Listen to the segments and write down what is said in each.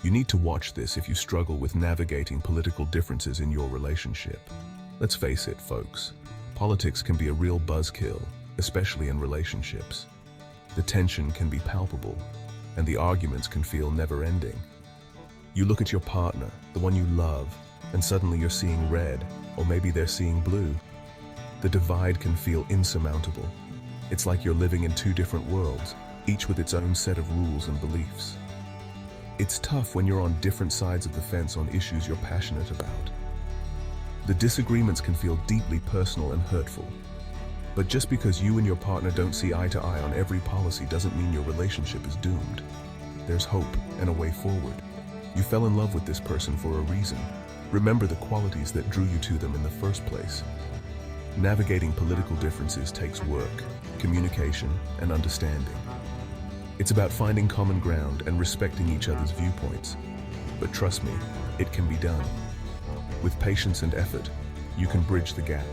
You need to watch this if you struggle with navigating political differences in your relationship. Let's face it, folks. Politics can be a real buzzkill, especially in relationships. The tension can be palpable, and the arguments can feel never-ending. You look at your partner, the one you love, and suddenly you're seeing red, or maybe they're seeing blue. The divide can feel insurmountable. It's like you're living in two different worlds, each with its own set of rules and beliefs. It's tough when you're on different sides of the fence on issues you're passionate about. The disagreements can feel deeply personal and hurtful. But just because you and your partner don't see eye to eye on every policy doesn't mean your relationship is doomed. There's hope and a way forward. You fell in love with this person for a reason. Remember the qualities that drew you to them in the first place. Navigating political differences takes work, communication, and understanding. It's about finding common ground and respecting each other's viewpoints. But trust me, it can be done. With patience and effort, you can bridge the gap.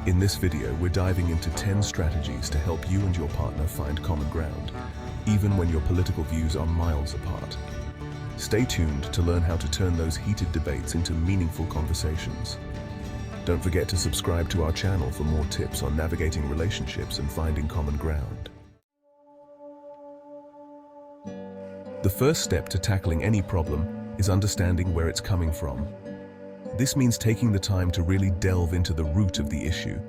In this video, we're diving into 10 strategies to help you and your partner find common ground, even when your political views are miles apart. Stay tuned to learn how to turn those heated debates into meaningful conversations. Don't forget to subscribe to our channel for more tips on navigating relationships and finding common ground. The first step to tackling any problem is understanding where it's coming from. This means taking the time to really delve into the root of the issue.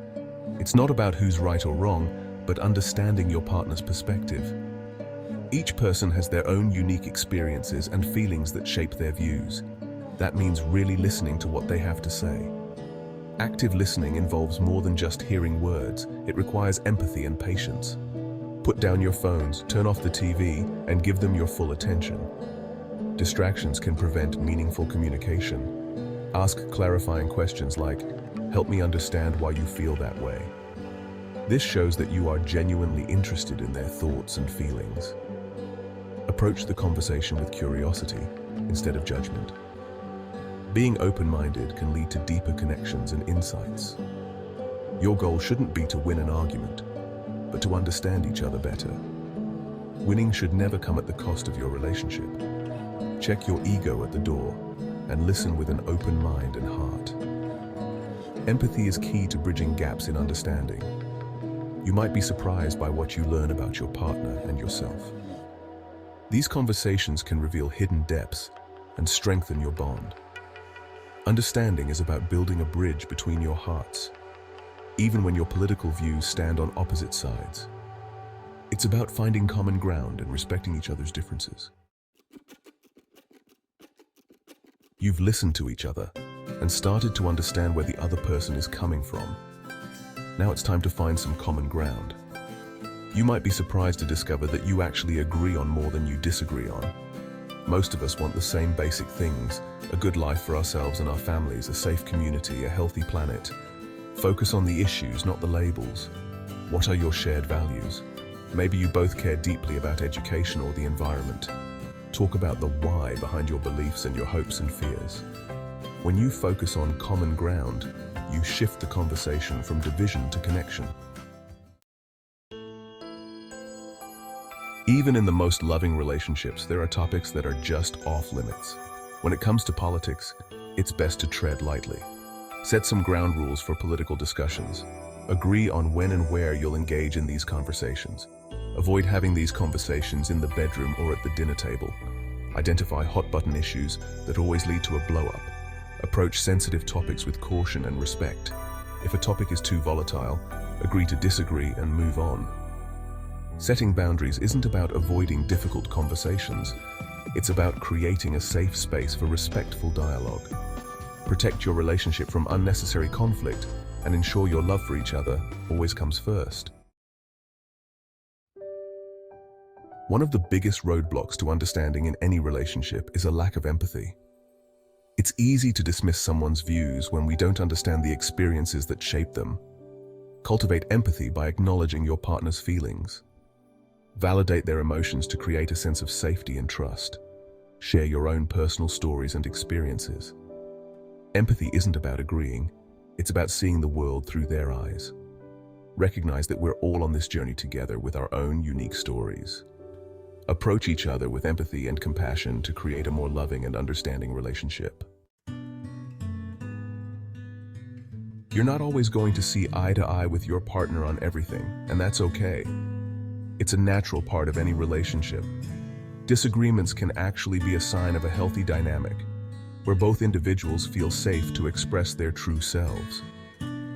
It's not about who's right or wrong, but understanding your partner's perspective. Each person has their own unique experiences and feelings that shape their views. That means really listening to what they have to say. Active listening involves more than just hearing words. It requires empathy and patience. Put down your phones, turn off the TV, and give them your full attention. Distractions can prevent meaningful communication. Ask clarifying questions like, "Help me understand why you feel that way." This shows that you are genuinely interested in their thoughts and feelings. Approach the conversation with curiosity instead of judgment. Being open-minded can lead to deeper connections and insights. Your goal shouldn't be to win an argument, but to understand each other better. Winning should never come at the cost of your relationship. Check your ego at the door and listen with an open mind and heart. Empathy is key to bridging gaps in understanding. You might be surprised by what you learn about your partner and yourself. These conversations can reveal hidden depths and strengthen your bond. Understanding is about building a bridge between your hearts, even when your political views stand on opposite sides. It's about finding common ground and respecting each other's differences. You've listened to each other and started to understand where the other person is coming from. Now it's time to find some common ground. You might be surprised to discover that you actually agree on more than you disagree on. Most of us want the same basic things: a good life for ourselves and our families, a safe community, a healthy planet. Focus on the issues, not the labels. What are your shared values? Maybe you both care deeply about education or the environment. Talk about the why behind your beliefs and your hopes and fears. When you focus on common ground, you shift the conversation from division to connection. Even in the most loving relationships, there are topics that are just off limits. When it comes to politics, it's best to tread lightly. Set some ground rules for political discussions. Agree on when and where you'll engage in these conversations. Avoid having these conversations in the bedroom or at the dinner table. Identify hot-button issues that always lead to a blow-up. Approach sensitive topics with caution and respect. If a topic is too volatile, agree to disagree and move on. Setting boundaries isn't about avoiding difficult conversations. It's about creating a safe space for respectful dialogue. Protect your relationship from unnecessary conflict and ensure your love for each other always comes first. One of the biggest roadblocks to understanding in any relationship is a lack of empathy. It's easy to dismiss someone's views when we don't understand the experiences that shape them. Cultivate empathy by acknowledging your partner's feelings. Validate their emotions to create a sense of safety and trust. Share your own personal stories and experiences. Empathy isn't about agreeing, it's about seeing the world through their eyes. Recognize that we're all on this journey together with our own unique stories. Approach each other with empathy and compassion to create a more loving and understanding relationship. You're not always going to see eye to eye with your partner on everything, and that's okay. It's a natural part of any relationship. Disagreements can actually be a sign of a healthy dynamic, where both individuals feel safe to express their true selves.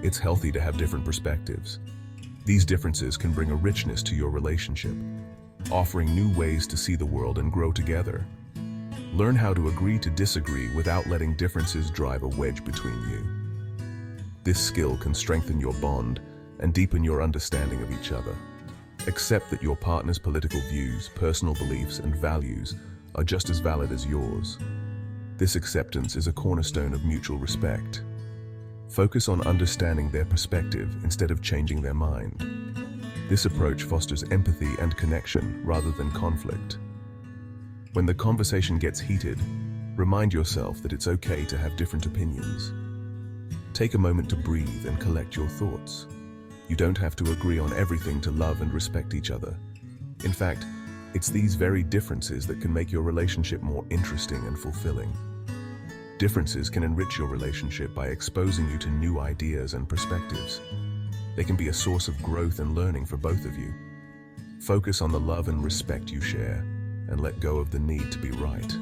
It's healthy to have different perspectives. These differences can bring a richness to your relationship, offering new ways to see the world and grow together. Learn how to agree to disagree without letting differences drive a wedge between you. This skill can strengthen your bond and deepen your understanding of each other. Accept that your partner's political views, personal beliefs, and values are just as valid as yours. This acceptance is a cornerstone of mutual respect. Focus on understanding their perspective instead of changing their mind. This approach fosters empathy and connection rather than conflict. When the conversation gets heated, remind yourself that it's okay to have different opinions. Take a moment to breathe and collect your thoughts. You don't have to agree on everything to love and respect each other. In fact, it's these very differences that can make your relationship more interesting and fulfilling. Differences can enrich your relationship by exposing you to new ideas and perspectives. They can be a source of growth and learning for both of you. Focus on the love and respect you share, and let go of the need to be right.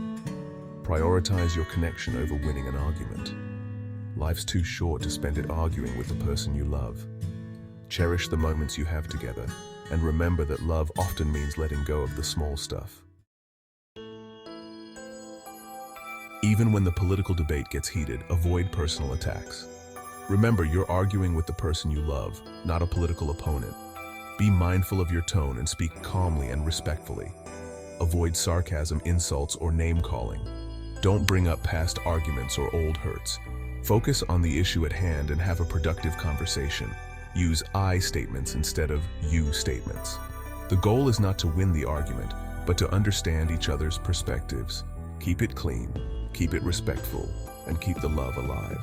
Prioritize your connection over winning an argument. Life's too short to spend it arguing with the person you love. Cherish the moments you have together, and remember that love often means letting go of the small stuff. Even when the political debate gets heated, avoid personal attacks. Remember, you're arguing with the person you love, not a political opponent. Be mindful of your tone and speak calmly and respectfully. Avoid sarcasm, insults, or name-calling. Don't bring up past arguments or old hurts. Focus on the issue at hand and have a productive conversation. Use I statements instead of you statements. The goal is not to win the argument, but to understand each other's perspectives. Keep it clean, keep it respectful, and keep the love alive.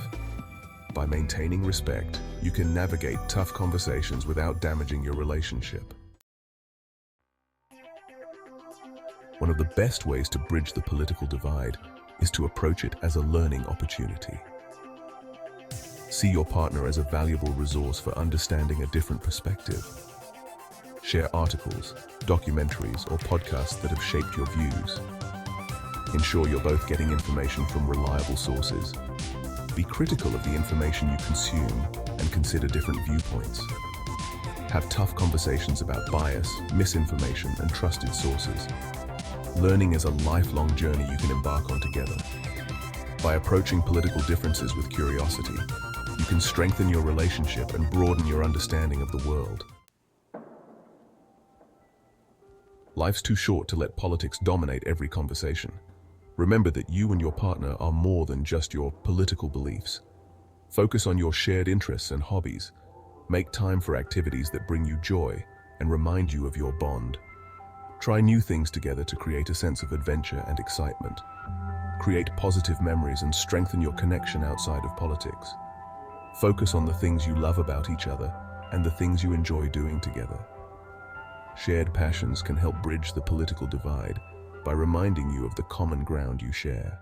By maintaining respect, you can navigate tough conversations without damaging your relationship. One of the best ways to bridge the political divide is to approach it as a learning opportunity. See your partner as a valuable resource for understanding a different perspective. Share articles, documentaries, or podcasts that have shaped your views. Ensure you're both getting information from reliable sources. Be critical of the information you consume and consider different viewpoints. Have tough conversations about bias, misinformation, and trusted sources. Learning is a lifelong journey you can embark on together. By approaching political differences with curiosity, you can strengthen your relationship and broaden your understanding of the world. Life's too short to let politics dominate every conversation. Remember that you and your partner are more than just your political beliefs. Focus on your shared interests and hobbies. Make time for activities that bring you joy and remind you of your bond. Try new things together to create a sense of adventure and excitement. Create positive memories and strengthen your connection outside of politics. Focus on the things you love about each other and the things you enjoy doing together. Shared passions can help bridge the political divide by reminding you of the common ground you share.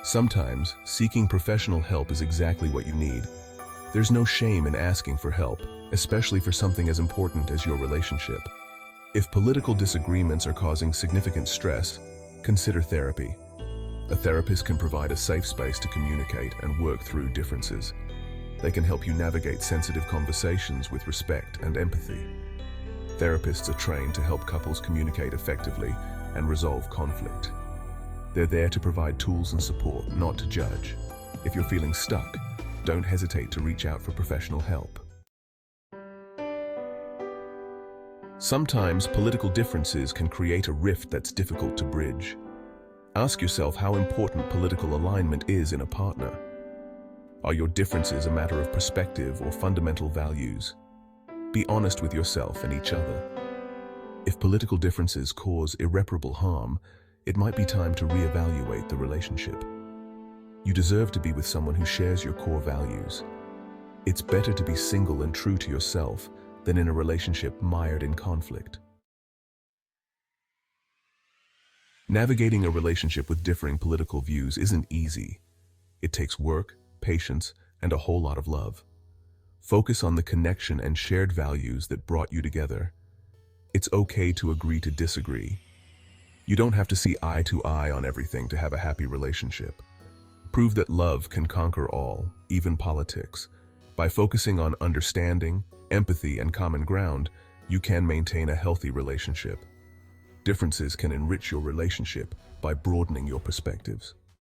Sometimes, seeking professional help is exactly what you need. There's no shame in asking for help, especially for something as important as your relationship. If political disagreements are causing significant stress, consider therapy. A therapist can provide a safe space to communicate and work through differences. They can help you navigate sensitive conversations with respect and empathy. Therapists are trained to help couples communicate effectively and resolve conflict. They're there to provide tools and support, not to judge. If you're feeling stuck, don't hesitate to reach out for professional help. Sometimes political differences can create a rift that's difficult to bridge. Ask yourself how important political alignment is in a partner. Are your differences a matter of perspective or fundamental values? Be honest with yourself and each other. If political differences cause irreparable harm, it might be time to reevaluate the relationship. You deserve to be with someone who shares your core values. It's better to be single and true to yourself than in a relationship mired in conflict. Navigating a relationship with differing political views isn't easy. It takes work, patience, and a whole lot of love. Focus on the connection and shared values that brought you together. It's okay to agree to disagree. You don't have to see eye to eye on everything to have a happy relationship. Prove that love can conquer all, even politics. By focusing on understanding, empathy, and common ground, you can maintain a healthy relationship. Differences can enrich your relationship by broadening your perspectives.